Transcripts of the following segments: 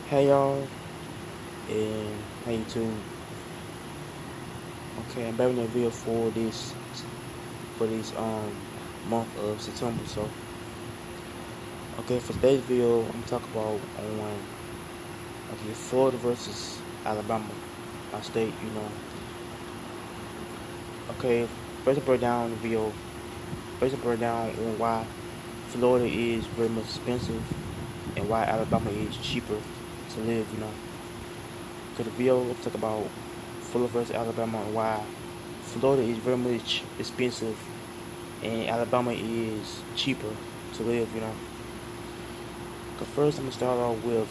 Hey y'all, and how you too? Okay, I'm back with a video for this month of September. So okay, for today's video, I'm talking about on Florida versus Alabama, my state. Okay, first I break down the video. First I break down on why Florida is very much expensive and why Alabama is cheaper to live. So the video will talk about Florida versus Alabama and why Florida is very much expensive and Alabama is. To live. Cause first I'm gonna start off with,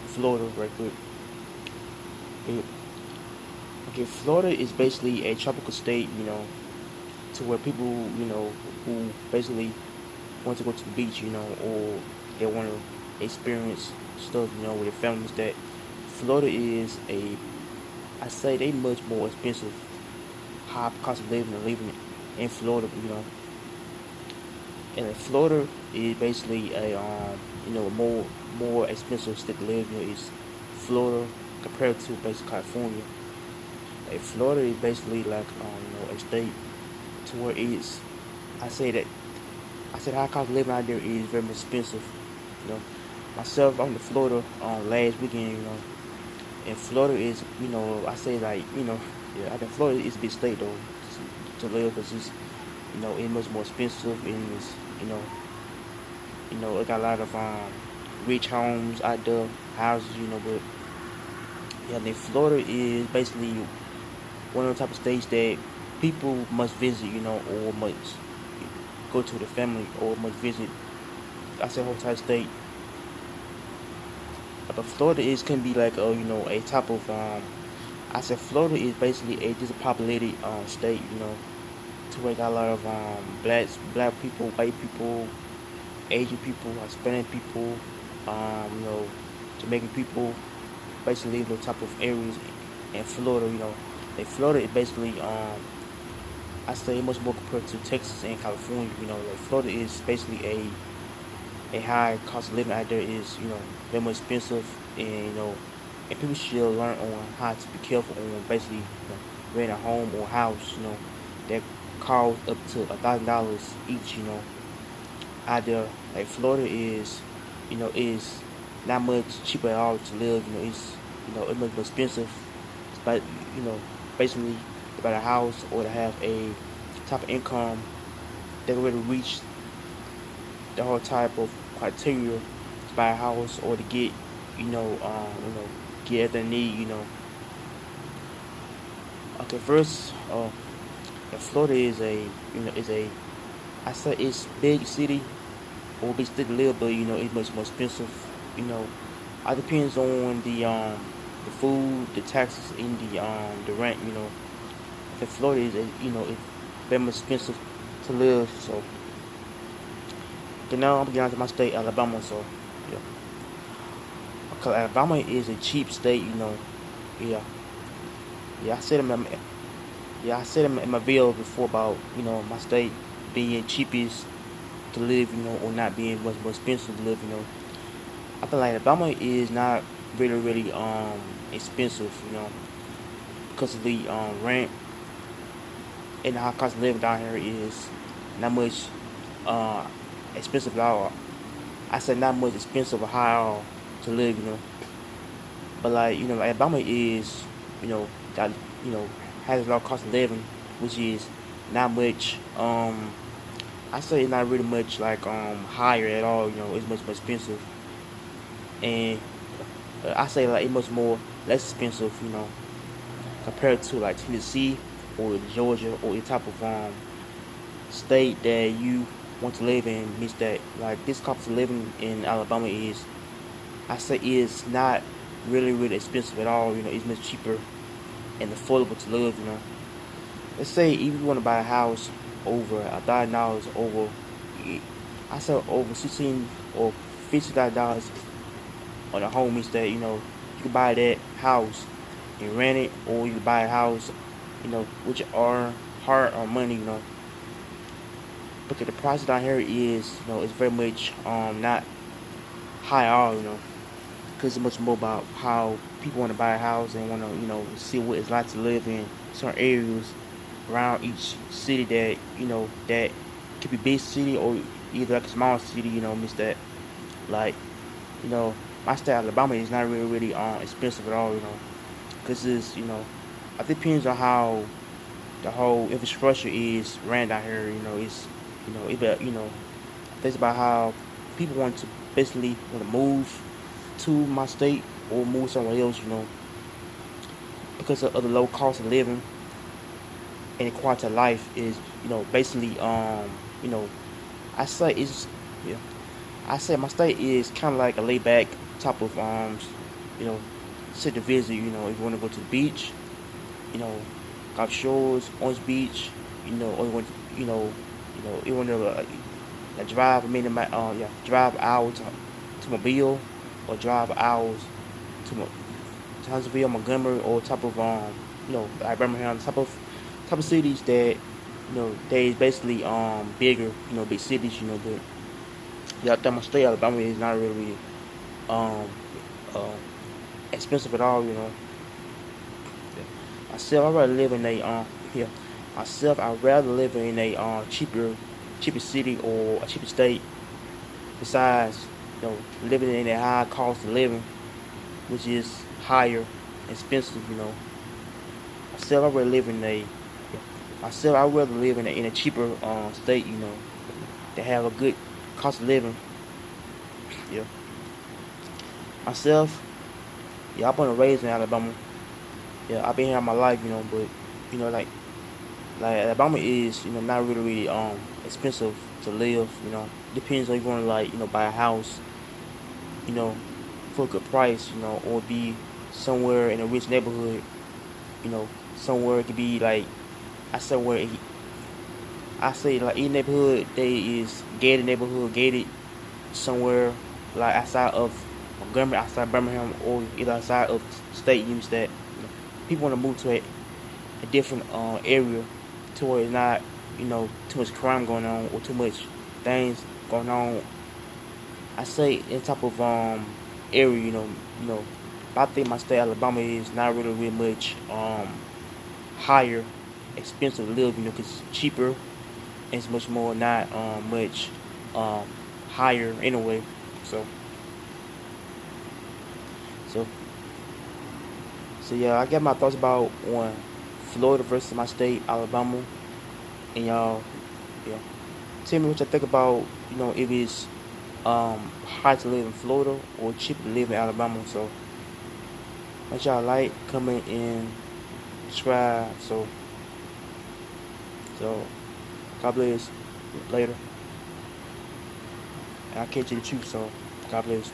Florida right quick. Okay, Florida is basically a tropical state, to where people, who basically want to go to the beach, or they want to experience stuff, with their families. That Florida is I say they much more expensive, high cost of living than living in Florida, and Florida is basically a more expensive state to live in is Florida compared to basically California. Like Florida is basically like a state to where it's I say that I said high cost of living out there is very expensive. You know, myself I'm in Florida last weekend. And Florida is I say like yeah, I think Florida is a big state though to live because it's much more expensive and it's you know it got a lot of rich homes out there, houses, but yeah, then Florida is basically one of the type of states that people must visit, or must go to the family or must visit. I say whole type state, but Florida is can be like a type of I said Florida is basically a dispopulated state, to where got a lot of black people, white people, Asian people, Hispanic people, Jamaican people, basically those type of areas in Florida. Like Florida is basically I say much more compared to Texas and California. Like Florida is basically a high cost of living out there is very much expensive, and and people should learn on how to be careful on basically rent a home or house that cost up to $1,000 each. Out there. Like Florida is not much cheaper at all to live. It's much more expensive. But you know basically to buy a house or to have a type of income that already reach the whole type of criteria to buy a house or to get get everything they need. Okay, first, Florida is a I say it's big city or big city to live, but it's much more expensive. You know, it depends on the food, the taxes, and the rent. The Florida is it's very much expensive to live. So okay, now I'm getting on to my state, Alabama. So yeah, okay, Alabama is a cheap state. Yeah, yeah. I said in my video before about my state being cheapest to live, or not being much more expensive to live. I feel like Alabama is not really expensive, because of the rent and the high cost of living down here is not much uh expensive at all. I said not much expensive or high at all to live, but like like Alabama is got has a low cost of living, which is not much. I say it's not really much like higher at all. It's much more expensive, and I say like it's much more less expensive. Compared to like Tennessee or Georgia or any type of state that you want to live in. Means that like this cost of living in Alabama is I say is not really expensive at all. It's much cheaper and affordable to live. Let's say if you want to buy a house over $1,000 over, I said over 16 or $50,000 on a home means that you can buy that house and rent it, or you can buy a house which are hard on money. Because the price down here is it's very much not high at all. because it's much more about how people want to buy a house and want to, see what it's like to live in certain areas around each city that, that could be big city or either like a small city, miss that. Like, you know, my state Alabama is not really expensive at all, because it's, it depends on how the whole infrastructure is ran down here, it's, it's about how people want to basically want to move to my state or move somewhere else, because of the low cost of living and the quality of life is, basically, you know, I say it's, yeah, I say my state is kind of like a laid back type of, you know, city to visit, if you want to go to the beach, you know, Gulf Shores, Orange Beach, or you want, you want to drive a minute, drive hours to Mobile or drive hours to Huntsville, Montgomery, or type of like Birmingham, type of cities that they basically bigger, big cities, but yeah, I think my state Alabama is not really um uh, expensive at all, Myself, I rather live in a here. Myself, I'd rather live in a cheaper city or a cheaper state. Besides, living in a high cost of living, which is higher, expensive. Myself, I rather live in a myself, I rather live in a cheaper state. That have a good cost of living. Yeah. Myself, yeah, I'm born and raised in Alabama. Yeah, I've been here all my life, but like Alabama is not really expensive to live. Depends on if you want to like buy a house, you know for a good price, or be somewhere in a rich neighborhood, somewhere it could be like I said where I say like any neighborhood they is gated neighborhood gated somewhere like outside of Montgomery, outside Birmingham, or either outside of state use that people want to move to a different area to where it's not too much crime going on or too much things going on. I say in type of area, I think my state Alabama is not really much higher, expensive to live, because it's cheaper and it's much more not much um higher anyway. So so so yeah, I got my thoughts about on Florida versus my state Alabama, and y'all, yeah, tell me what you think about if it's hard to live in Florida or cheap to live in Alabama. So make sure y'all like, comment, and subscribe. So God bless. Later. And I'll catch you in the truth. So God bless.